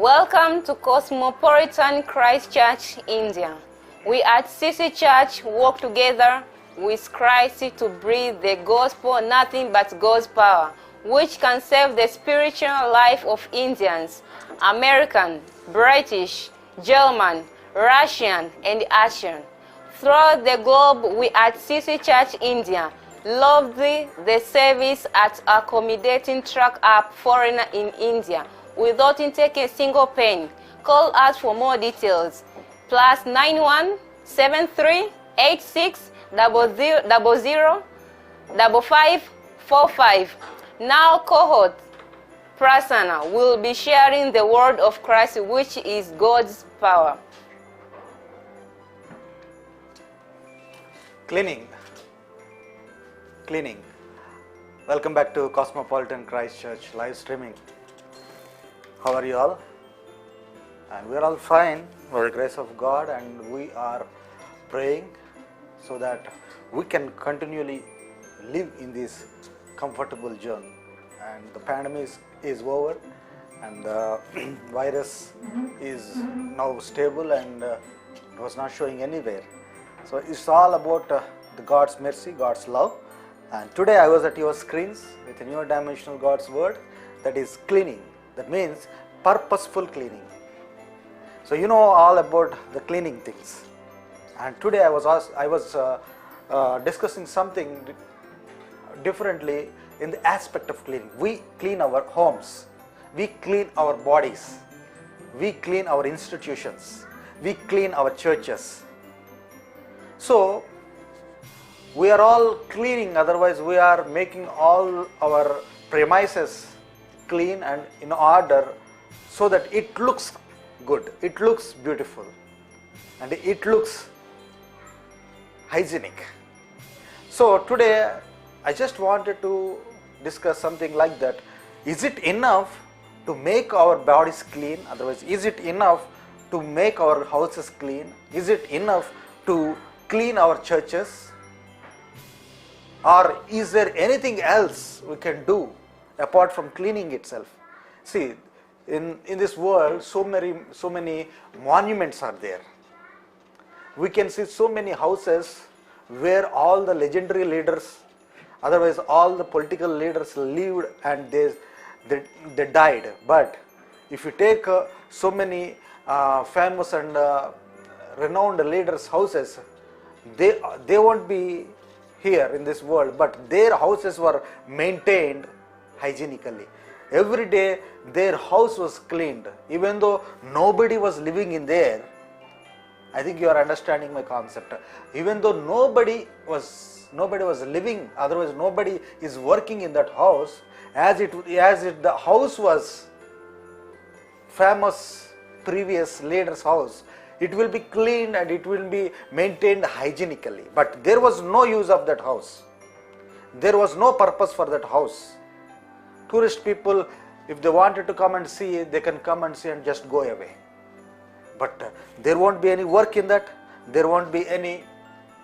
Welcome to Cosmopolitan Christ Church, India. We at CC Church work together with Christ to breathe the gospel, nothing but God's power, which can save the spiritual life of Indians, American, British, German, Russian, and Asian. Throughout the globe, we at CC Church India love the service at accommodating track up foreigner in India without taking a single penny. Call us for more details. +91 73 86 00 5545. Now Cohort, Prasanna will be sharing the word of Christ, which is God's power. Cleaning. Welcome back to Cosmopolitan Christ Church live streaming. How are you all? And we are all fine by the grace of God, and we are praying so that we can continually live in this comfortable journey. And the pandemic is over, and the virus is now stable, and it was not showing anywhere. So it's all about the God's mercy, God's love. And today I was at your screens with a new dimensional God's word, that is cleaning. That means purposeful cleaning. So you know all about the cleaning things. And today I was discussing something differently in the aspect of cleaning. We clean our homes, we clean our bodies, we clean our institutions, we clean our churches. So we are all cleaning, otherwise we are making all our premises clean and in order so that it looks good, it looks beautiful, and it looks hygienic. So today I just wanted to discuss something like that. Is it enough to make our bodies clean? Otherwise, is it enough to make our houses clean? Is it enough to clean our churches? Or is there anything else we can do apart from cleaning itself? See, in this world, so many monuments are there. We can see so many houses where all the legendary leaders, otherwise all the political leaders lived and they died. But if you take so many famous and renowned leaders' houses, they won't be here in this world, but their houses were maintained hygienically. Every day their house was cleaned, even though nobody was living in there. I think you are understanding my concept. Even though nobody was living, otherwise nobody is working in that house, as the house was famous previous leader's house, it will be cleaned and it will be maintained hygienically. But there was no use of that house. There was no purpose for that house. Tourist people, if they wanted to come and see, they can come and see and just go away. But there won't be any work in that. There won't be any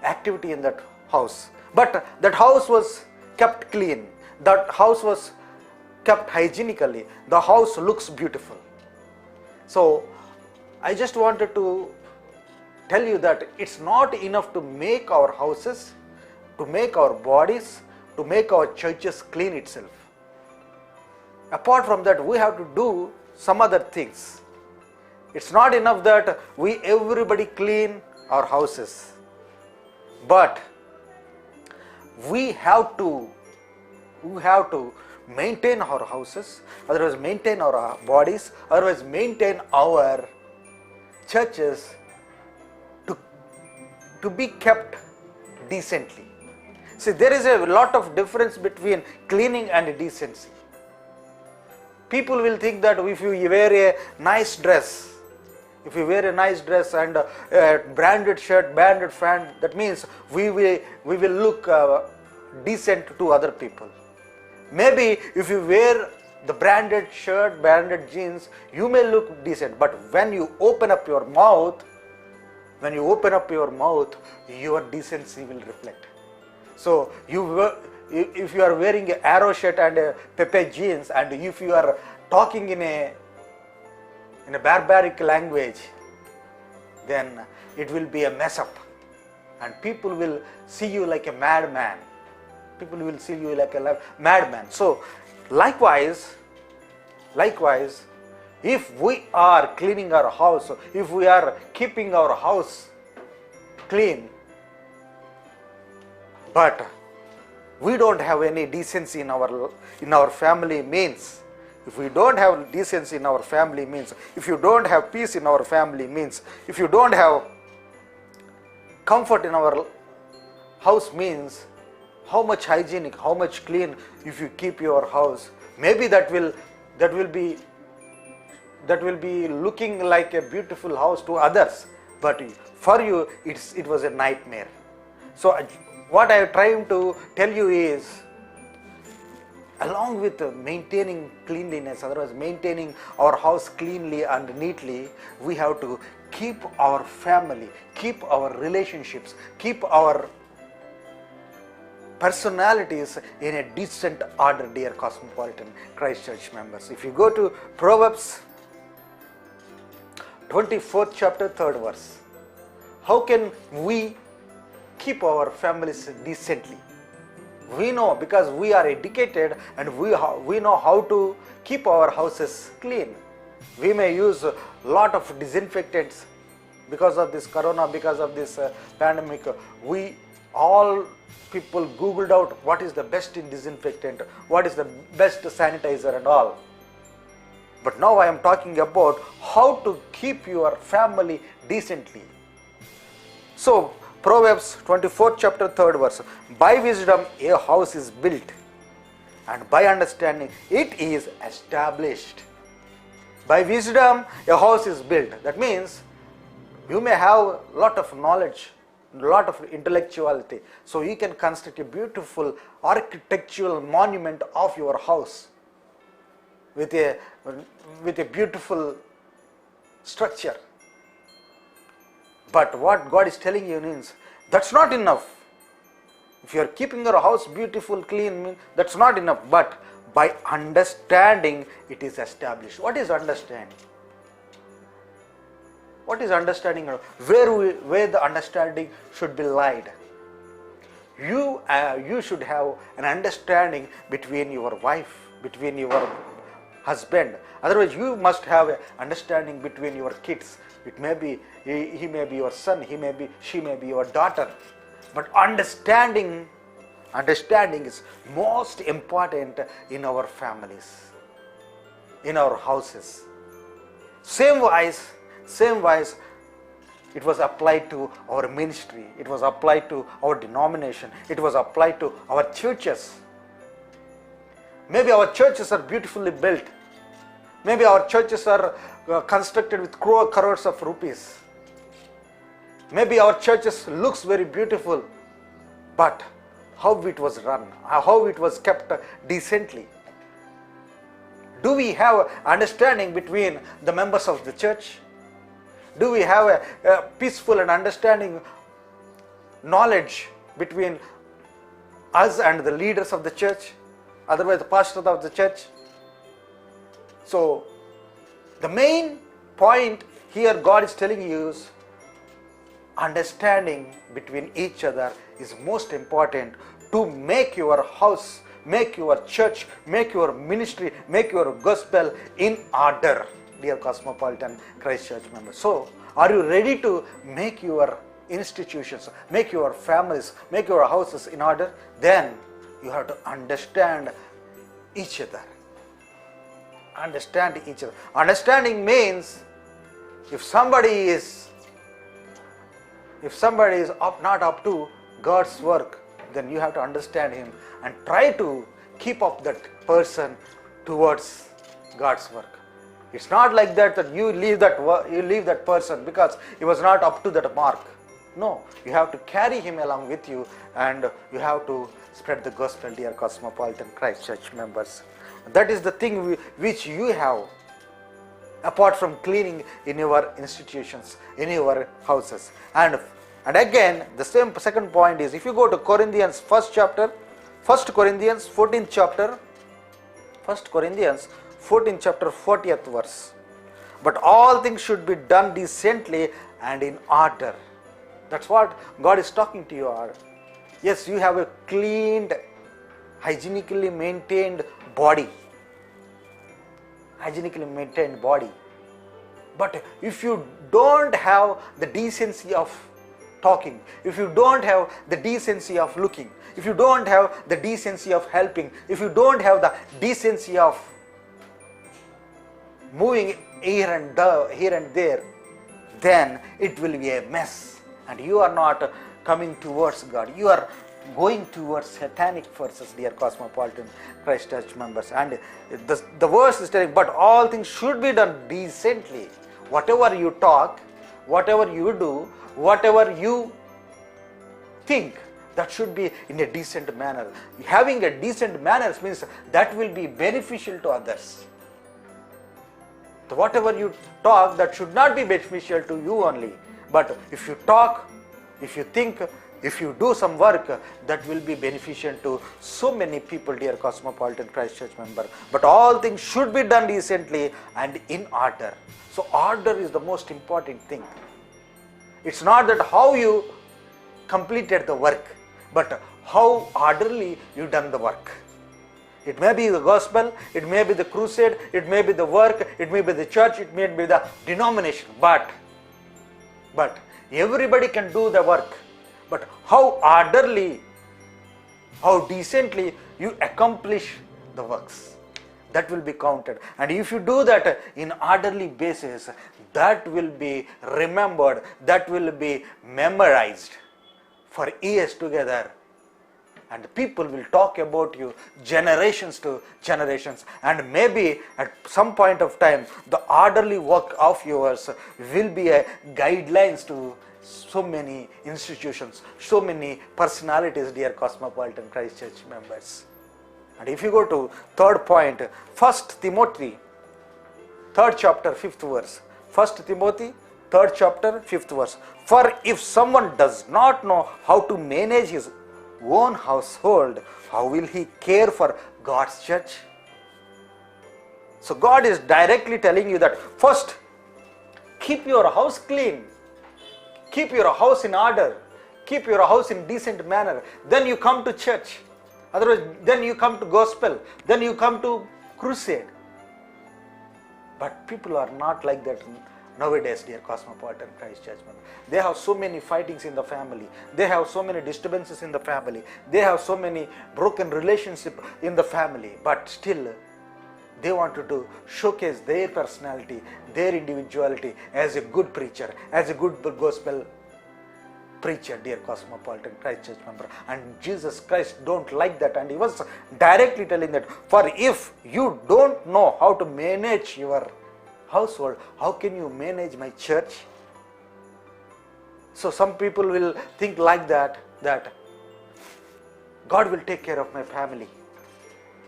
activity in that house. But that house was kept clean. That house was kept hygienically. The house looks beautiful. So I just wanted to tell you that it's not enough to make our houses, to make our bodies, to make our churches clean itself. Apart from that, we have to do some other things. It's not enough that everybody clean our houses, but we have to maintain our houses, otherwise maintain our bodies, otherwise maintain our churches to be kept decently. See, there is a lot of difference between cleaning and decency. People will think that if you wear a nice dress, and a branded shirt, branded pant, that means we will look decent to other people. Maybe if you wear the branded shirt, branded jeans, you may look decent, but when you open up your mouth, your decency will reflect. So if you are wearing an arrow shirt and a pepe jeans, and if you are talking in a in a barbaric language, then it will be a mess up and people will see you like a madman. People will see you like a madman. So likewise, if we are cleaning our house, if we are keeping our house clean, but we don't have any decency in our family, means if we don't have decency in our family, means if you don't have peace in our family, means if you don't have comfort in our house, means how much hygienic, how much clean if you keep your house. Maybe that will be looking like a beautiful house to others, but for you it was a nightmare. So what I am trying to tell you is, along with maintaining cleanliness, otherwise maintaining our house cleanly and neatly, we have to keep our family, keep our relationships, keep our personalities in a decent order, dear Cosmopolitan Christ Church members. If you go to Proverbs 24th chapter 3rd verse, how can we keep our families decently? We know, because we are educated and we know how to keep our houses clean. We may use a lot of disinfectants because of this corona, because of this pandemic. We all people googled out what is the best in disinfectant, what is the best sanitizer and all. But now I am talking about how to keep your family decently. So Proverbs 24th chapter 3rd verse, by wisdom a house is built, and by understanding it is established. By wisdom a house is built. That means you may have a lot of knowledge, a lot of intellectuality, so you can construct a beautiful architectural monument of your house with a beautiful structure. But what God is telling you means that's not enough. If you are keeping your house beautiful, clean, that's not enough. But by understanding it is established. What is understanding? What is understanding? Where the understanding should be lied. You should have an understanding between your wife, between your husband. Otherwise, you must have an understanding between your kids. It may be he may be your son, she may be your daughter. But understanding is most important in our families, in our houses. Same wise, it was applied to our ministry, it was applied to our denomination, it was applied to our churches. Maybe our churches are beautifully built. Maybe our churches are constructed with crores of rupees. Maybe our churches looks very beautiful, but how it was run, how it was kept decently. Do we have understanding between the members of the church? Do we have a peaceful and understanding knowledge between us and the leaders of the church, otherwise the pastors of the church? So the main point here God is telling you is understanding between each other is most important to make your house, make your church, make your ministry, make your gospel in order, dear Cosmopolitan Christ Church members. So are you ready to make your institutions, make your families, make your houses in order? Then you have to understand each other. Understand each other. Understanding means if somebody is not up to God's work, then you have to understand him and try to keep up that person towards God's work. It's not like that you leave that person because he was not up to that mark. No, you have to carry him along with you and you have to spread the gospel, dear Cosmopolitan Christ Church members. That is the thing which you have apart from cleaning in your institutions, in your houses. And again, the same second point is, if you go to Corinthians 1st chapter, 1 Corinthians 14th chapter, 1 Corinthians 14th chapter 40th verse. but all things should be done decently and in order. That's what God is talking to you. Yes, you have a cleaned, hygienically maintained body. Hygienically maintained body. But if you don't have the decency of talking, if you don't have the decency of looking, if you don't have the decency of helping, if you don't have the decency of moving here and there, then it will be a mess, and you are not coming towards God. You are going towards satanic forces, dear Cosmopolitan Christ Church members. And the verse is telling, but all things should be done decently. Whatever you talk, whatever you do, whatever you think, that should be in a decent manner. Having a decent manner means that will be beneficial to others. So whatever you talk, that should not be beneficial to you only. But if you talk, if you think, if you do some work, that will be beneficial to so many people, dear Cosmopolitan Christ Church member. But all things should be done decently and in order. So order is the most important thing. It's not that how you completed the work, but how orderly you done the work. It may be the gospel, it may be the crusade, it may be the work, it may be the church, it may be the denomination. But everybody can do the work. But how orderly, how decently you accomplish the works, that will be counted. And if you do that in orderly basis, that will be remembered, that will be memorized for years together. And people will talk about you generations to generations. And maybe at some point of time, the orderly work of yours will be a guidelines to so many institutions, so many personalities, dear Cosmopolitan Christ Church members. And if you go to third point, 1 Timothy, 3rd chapter, 5th verse. 1 Timothy, 3rd chapter, 5th verse. For if someone does not know how to manage his own household, how will he care for God's church? So God is directly telling you that first, keep your house clean. Keep your house in order. Keep your house in decent manner. Then you come to church. Otherwise, then you come to gospel. Then you come to crusade. But people are not like that nowadays, dear Cosmopolitan Christ Church members. They have so many fightings in the family. They have so many disturbances in the family. They have so many broken relationships in the family. But still, they wanted to showcase their personality, their individuality as a good preacher, as a good gospel preacher, dear Cosmopolitan Christ Church member. And Jesus Christ don't like that, and he was directly telling that, for if you don't know how to manage your household, how can you manage my church? So some people will think like that God will take care of my family.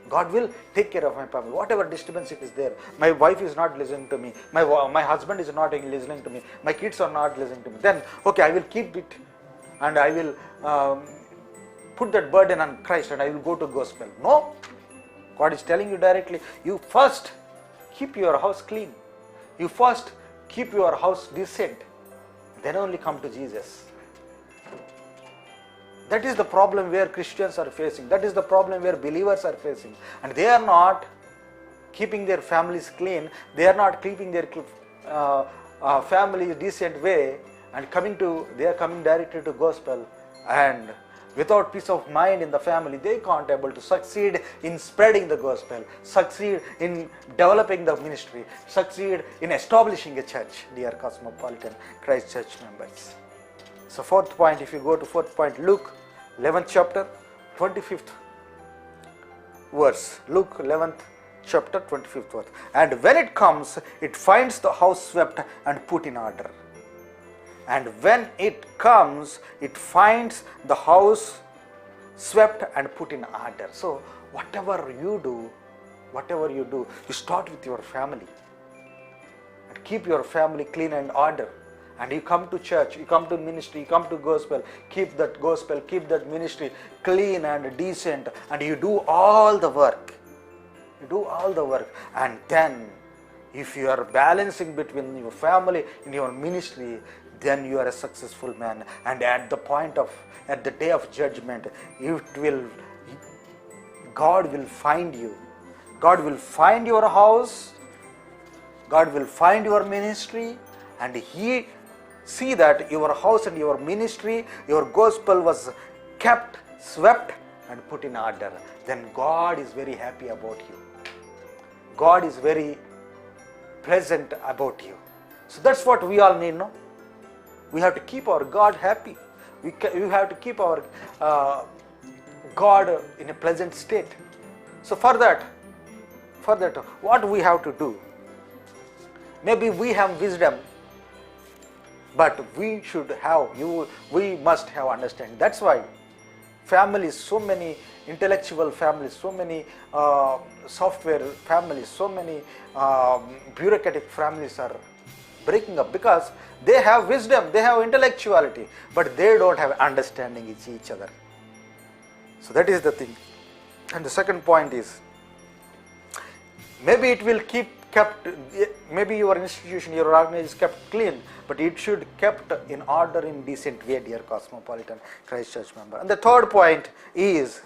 God will take care of my family. Whatever disturbance it is there, my wife is not listening to me, my husband is not listening to me, my kids are not listening to me, then okay, I will keep it and I will put that burden on Christ and I will go to gospel. No, God is telling you directly, you first keep your house clean, you first keep your house decent, then only come to Jesus. That is the problem where Christians are facing. That is the problem where believers are facing. And they are not keeping their families clean. They are not keeping their families decent way, and they are coming directly to gospel. And without peace of mind in the family, they can't able to succeed in spreading the gospel, succeed in developing the ministry, succeed in establishing a church, dear Cosmopolitan Christ Church members. So fourth point, if you go to fourth point, Luke 11th chapter, 25th verse. Luke 11th chapter, 25th verse. And when it comes, it finds the house swept and put in order. And when it comes, it finds the house swept and put in order. So whatever you do, you start with your family. And keep your family clean and order. And you come to church, you come to ministry, you come to gospel, keep that ministry clean and decent, and you do all the work. And then If you are balancing between your family and your ministry, then you are a successful man. And at the day of judgment, God will find you. God will find your house. God will find your ministry, and He see that your house and your ministry, your gospel was kept, swept, and put in order. Then God is very happy about you. God is very pleasant about you. So that's what we all need, no? We have to keep our God happy. We have to keep our God in a pleasant state. So for that, what we have to do? Maybe we have wisdom, but we must have understanding. That's why families, so many intellectual families, so many software families, so many bureaucratic families are breaking up, because they have wisdom, they have intellectuality, but they don't have understanding each other. So that is the thing. And the second point is, maybe it will maybe your institution, your organization is kept clean, but it should kept in order, in decent way, dear Cosmopolitan Christ Church member. And the third point is,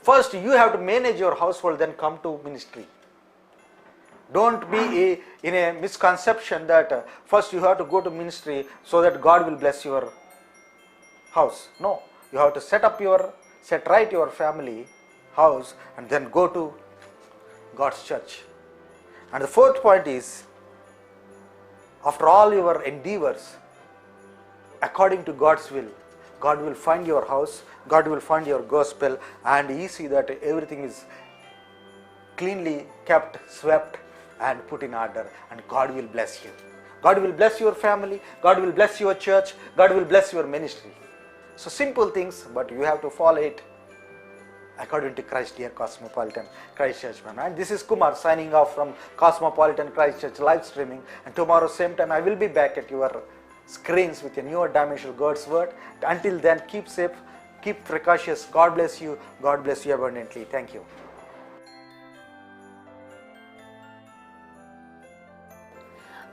first you have to manage your household, then come to ministry. Don't be in a misconception that first you have to go to ministry so that God will bless your house. No, you have to set right your family house, and then go to God's church. And the fourth point is, after all your endeavors, according to God's will, God will find your house, God will find your gospel, and He see that everything is cleanly kept, swept, and put in order, and God will bless you. God will bless your family, God will bless your church, God will bless your ministry. So simple things, but you have to follow it according to Christ, dear Cosmopolitan Christ Church man. And this is Kumar signing off from Cosmopolitan Christ Church live streaming. And tomorrow same time I will be back at your screens with a newer dimension of God's word. Until then, keep safe, keep precautious. God bless you. God bless you abundantly. Thank you.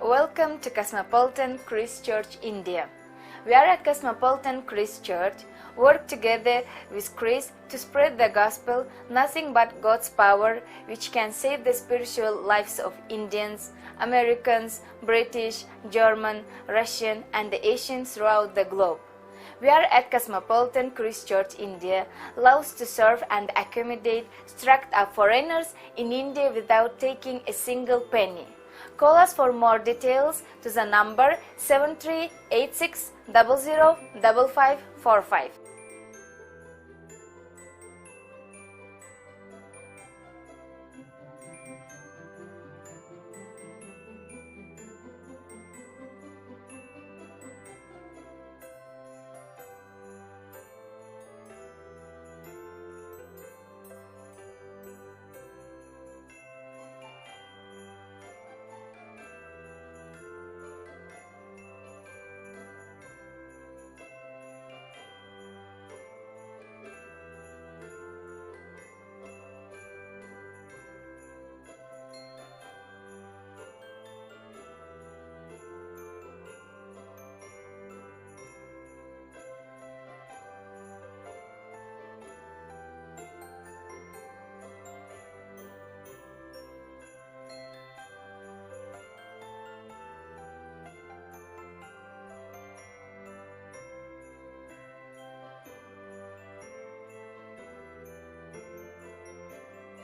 Welcome to Cosmopolitan Christ Church India. We are at Cosmopolitan Christ Church, work together with Christ to spread the gospel, nothing but God's power, which can save the spiritual lives of Indians, Americans, British, German, Russian, and the Asians throughout the globe. We are at Cosmopolitan Christ Church India, loves to serve and accommodate struck up foreigners in India without taking a single penny. Call us for more details to the number 7386005545.